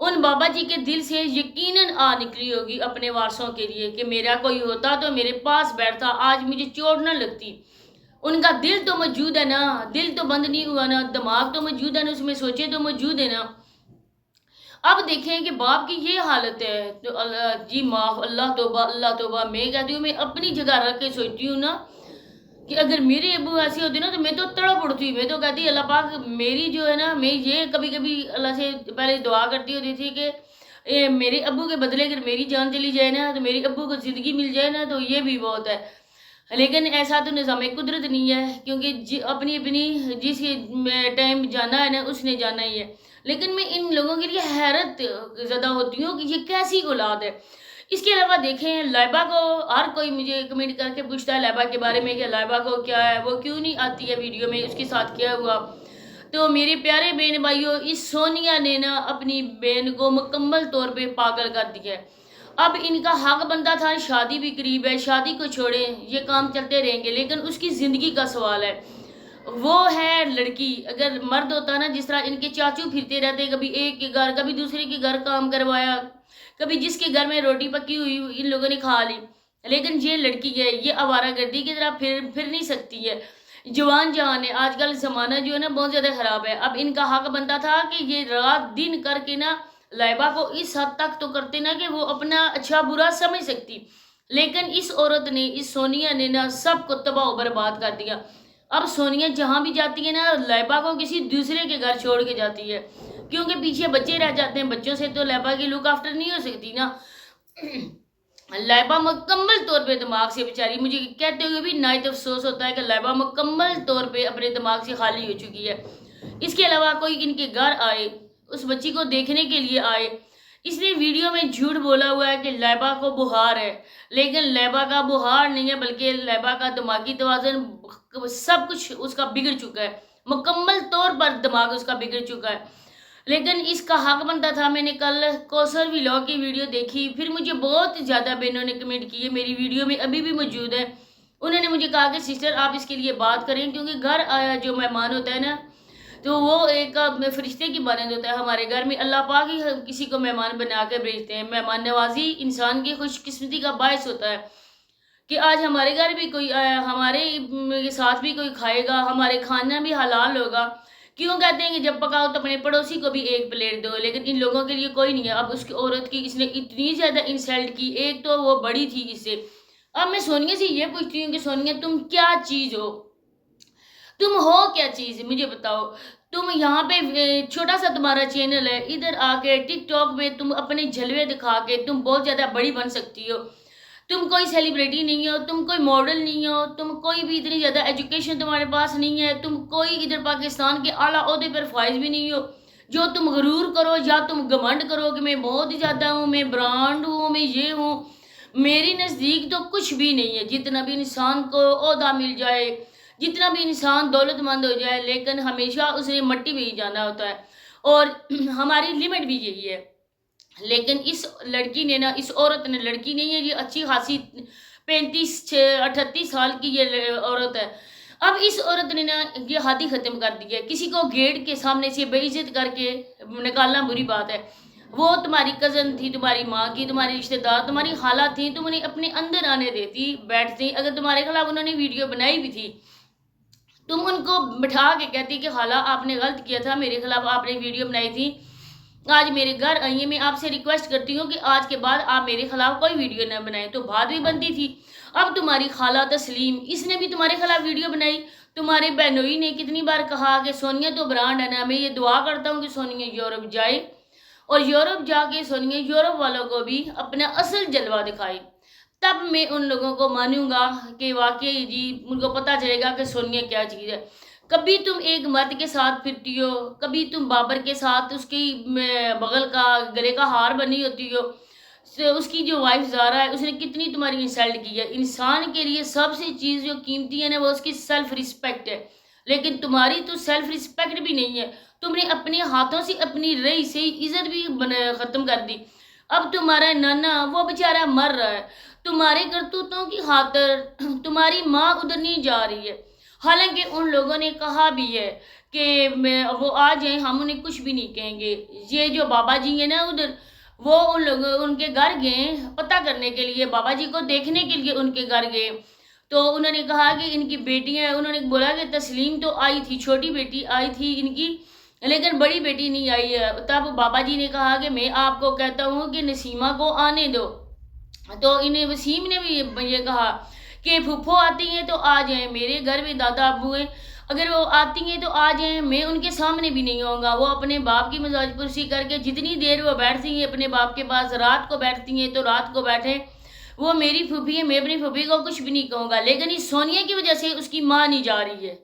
ان بابا جی کے دل سے یقیناً آ نکلی ہوگی اپنے وارثوں کے لیے کہ میرا کوئی ہوتا تو میرے پاس بیٹھتا، آج مجھے چوٹ نہ لگتی۔ ان کا دل تو موجود ہے نا، دل تو بند نہیں ہوا نا، دماغ تو موجود ہے نا، اس میں سوچے تو موجود ہے نا۔ اب دیکھیں کہ باپ کی یہ حالت ہے تو جی معاف، اللہ توبہ اللہ توبہ۔ میں کہتی ہوں، میں اپنی جگہ رکھ کے سوچتی ہوں نا کہ اگر میرے ابو ایسے ہوتے نا تو میں تو تڑپ اڑتی، میں تو کہتی اللہ پاک میری جو ہے نا، میں یہ کبھی کبھی اللہ سے پہلے دعا کرتی ہوتی تھی کہ میرے ابو کے بدلے اگر میری جان چلی جائے نا، تو میرے ابو کو زندگی مل جائے نا تو یہ بھی بہت ہے۔ لیکن ایسا تو نظام قدرت نہیں ہے، کیونکہ اپنی جس ٹائم جانا ہے نا اس نے جانا ہی ہے۔ لیکن میں ان لوگوں کے لیے حیرت زدہ ہوتی ہوں کہ یہ کیسی اولاد ہے۔ اس کے علاوہ دیکھیں لائبہ کو، ہر کوئی مجھے کمنٹ کر کے پوچھتا ہے لائبہ کے بارے میں کہ لائبہ کو کیا ہے، وہ کیوں نہیں آتی ہے ویڈیو میں، اس کے ساتھ کیا ہوا۔ تو میرے پیارے بہن بھائیوں، اس سونیا نے نا اپنی بہن کو مکمل طور پہ پاگل کر دیا ہے۔ اب ان کا حق بنتا تھا، شادی بھی قریب ہے، شادی کو چھوڑیں، یہ کام چلتے رہیں گے، لیکن اس کی زندگی کا سوال ہے۔ وہ ہے لڑکی، اگر مرد ہوتا نا، جس طرح ان کے چاچو پھرتے رہتے، کبھی ایک کے گھر کبھی دوسرے کے گھر کام کروایا، کبھی جس کے گھر میں روٹی پکی ہوئی ان لوگوں نے کھا لی۔ لیکن یہ لڑکی ہے، یہ آوارہ گردی کی طرح پھر نہیں سکتی ہے۔ جوان جہان ہے، آج کل زمانہ جو ہے نا بہت زیادہ خراب ہے۔ اب ان کا حق بنتا تھا کہ یہ رات دن کر کے نا لائبہ کو اس حد تک تو کرتے نا کہ وہ اپنا اچھا برا سمجھ سکتی، لیکن اس عورت نے، اس سونیا نے نا سب کو تباہ و برباد کر دیا۔ اب سونیا جہاں بھی جاتی ہے نا لائبہ کو کسی دوسرے کے گھر چھوڑ کے جاتی ہے، کیونکہ پیچھے بچے رہ جاتے ہیں، بچوں سے تو لائبہ کی لک آفٹر نہیں ہو سکتی نا۔ لائبہ مکمل طور پہ دماغ سے بیچاری، مجھے کہتے ہوئے بھی نہایت افسوس ہوتا ہے کہ لائبہ مکمل طور پہ اپنے دماغ سے خالی ہو چکی ہے۔ اس کے علاوہ کوئی ان کے گھر آئے، اس بچی کو دیکھنے کے لیے آئے، اس نے ویڈیو میں جھوٹ بولا ہوا ہے کہ لائبہ کو بخار ہے، لیکن لائبہ کا بخار نہیں ہے، بلکہ لائبہ کا دماغی توازن سب کچھ اس کا بگڑ چکا ہے، مکمل طور پر دماغ اس کا بگڑ چکا ہے۔ لیکن اس کا حق بنتا تھا۔ میں نے کل کوثر ولاگ کی ویڈیو دیکھی، پھر مجھے بہت زیادہ بہنوں نے کمنٹ کیے، میری ویڈیو میں ابھی بھی موجود ہے۔ انہوں نے مجھے کہا کہ سسٹر آپ اس کے لیے بات کریں، کیونکہ گھر آیا جو مہمان ہوتا ہے نا تو وہ ایک فرشتے کی مانند ہوتا ہے۔ ہمارے گھر میں اللہ پاک ہی کسی کو مہمان بنا کے بھیجتے ہیں۔ مہمان نوازی انسان کی خوش قسمتی کا باعث ہوتا ہے کہ آج ہمارے گھر بھی کوئی آیا، ہمارے ساتھ بھی کوئی کھائے گا، ہمارے کھانا بھی حلال ہوگا۔ کیوں کہتے ہیں کہ جب پکاؤ تو اپنے پڑوسی کو بھی ایک پلیٹ دو، لیکن ان لوگوں کے لیے کوئی نہیں ہے۔ اب اس کی عورت کی اس نے اتنی زیادہ انسلٹ کی، ایک تو وہ بڑی تھی اس سے۔ اب میں سونیا سے یہ پوچھتی ہوں کہ سونیا تم کیا چیز ہو، تم ہو کیا چیز، مجھے بتاؤ۔ تم یہاں پہ چھوٹا سا تمہارا چینل ہے، ادھر آ کے ٹک ٹاک میں تم اپنے جلوے دکھا کے تم بہت زیادہ بڑی بن سکتی ہو۔ تم کوئی سیلیبریٹی نہیں ہو، تم کوئی ماڈل نہیں ہو، تم کوئی بھی اتنی زیادہ ایجوکیشن تمہارے پاس نہیں ہے، تم کوئی ادھر پاکستان کے اعلیٰ عہدے پر فائز بھی نہیں ہو۔ جو تم غرور کرو یا تم گھمنڈ کرو کہ میں بہت زیادہ ہوں، میں برانڈ ہوں، میں یہ ہوں، میری نزدیک تو کچھ بھی نہیں ہے۔ جتنا بھی انسان کو عہدہ مل جائے، جتنا بھی انسان دولت مند ہو جائے، لیکن ہمیشہ اس نے مٹی میں ہی جانا ہوتا ہے، اور ہماری لمٹ بھی یہی ہے۔ لیکن اس لڑکی نے نا، اس عورت نے، لڑکی نہیں ہے یہ، اچھی خاصی 35-38 سال کی یہ عورت ہے۔ اب اس عورت نے نا یہ حد ہی ختم کر دی ہے۔ کسی کو گیٹ کے سامنے سے بے عزت کر کے نکالنا بری بات ہے۔ وہ تمہاری کزن تھی، تمہاری ماں کی، تمہاری رشتہ دار، تمہاری خالہ تھی، تم انہیں اپنے اندر آنے دیتی، بیٹھتی۔ اگر تمہارے خلاف انہوں نے ویڈیو بنائی بھی تھی، تم ان کو بٹھا کے کہتی کہ خالہ آپ نے غلط کیا تھا، میرے خلاف آپ نے ویڈیو بنائی تھی، آج میرے گھر آئیے، میں آپ سے ریکویسٹ کرتی ہوں کہ آج کے بعد آپ میرے خلاف کوئی ویڈیو نہ بنائیں، تو بات بھی بنتی تھی۔ اب تمہاری خالہ تسلیم، اس نے بھی تمہارے خلاف ویڈیو بنائی۔ تمہارے بہنوئی نے کتنی بار کہا کہ سونیا تو برانڈ ہے نا، میں یہ دعا کرتا ہوں کہ سونیا یورپ جائے، اور یورپ جا کے سونیا یورپ والوں کو بھی اپنا اصل جلوہ دکھائے، تب میں ان لوگوں کو مانوں گا کہ واقعی جی ان کو پتہ چلے گا کہ سونیا کیا چیز ہے۔ کبھی تم ایک مرد کے ساتھ پھرتی ہو، کبھی تم بابر کے ساتھ اس کی بغل کا گلے کا ہار بنی ہوتی ہو، اس کی جو وائف زارا ہے اس نے کتنی تمہاری انسلٹ کی ہے۔ انسان کے لیے سب سے چیز جو قیمتی ہے نا وہ اس کی سیلف رسپیکٹ ہے، لیکن تمہاری تو سیلف رسپیکٹ بھی نہیں ہے۔ تم نے اپنے ہاتھوں سے اپنی رئی سے عزت بھی ختم کر دی۔ اب تمہارا نانا وہ بیچارہ مر رہا ہے، تمہارے کرتوتوں کی خاطر تمہاری ماں ادھر نہیں جا رہی ہے، حالانکہ ان لوگوں نے کہا بھی ہے کہ وہ آ جائیں، ہم انہیں کچھ بھی نہیں کہیں گے۔ یہ جو بابا جی ہیں نا ادھر، وہ ان کے گھر گئے پتہ کرنے کے لیے، بابا جی کو دیکھنے کے لیے ان کے گھر گئے، تو انہوں نے کہا کہ ان کی بیٹیاں، انہوں نے بولا کہ تسلیم تو آئی تھی، چھوٹی بیٹی آئی تھی ان کی، لیکن بڑی بیٹی نہیں آئی ہے۔ تب بابا جی نے کہا کہ میں آپ کو کہتا ہوں کہ نسیمہ کو آنے دو، تو انہیں وسیم نے بھی یہ کہا کہ پھپھو آتی ہیں تو آ جائیں، میرے گھر میں دادا ابو ہیں، اگر وہ آتی ہیں تو آ جائیں، میں ان کے سامنے بھی نہیں ہوں گا۔ وہ اپنے باپ کی مزاج پرسی کر کے جتنی دیر وہ بیٹھتی ہیں اپنے باپ کے پاس، رات کو بیٹھتی ہیں تو رات کو بیٹھیں، وہ میری پھوپھی ہے، میں اپنی پھوپھی کو کچھ بھی نہیں کہوں گا، لیکن اس سونیا کی وجہ سے اس کی ماں نہیں جا رہی ہے۔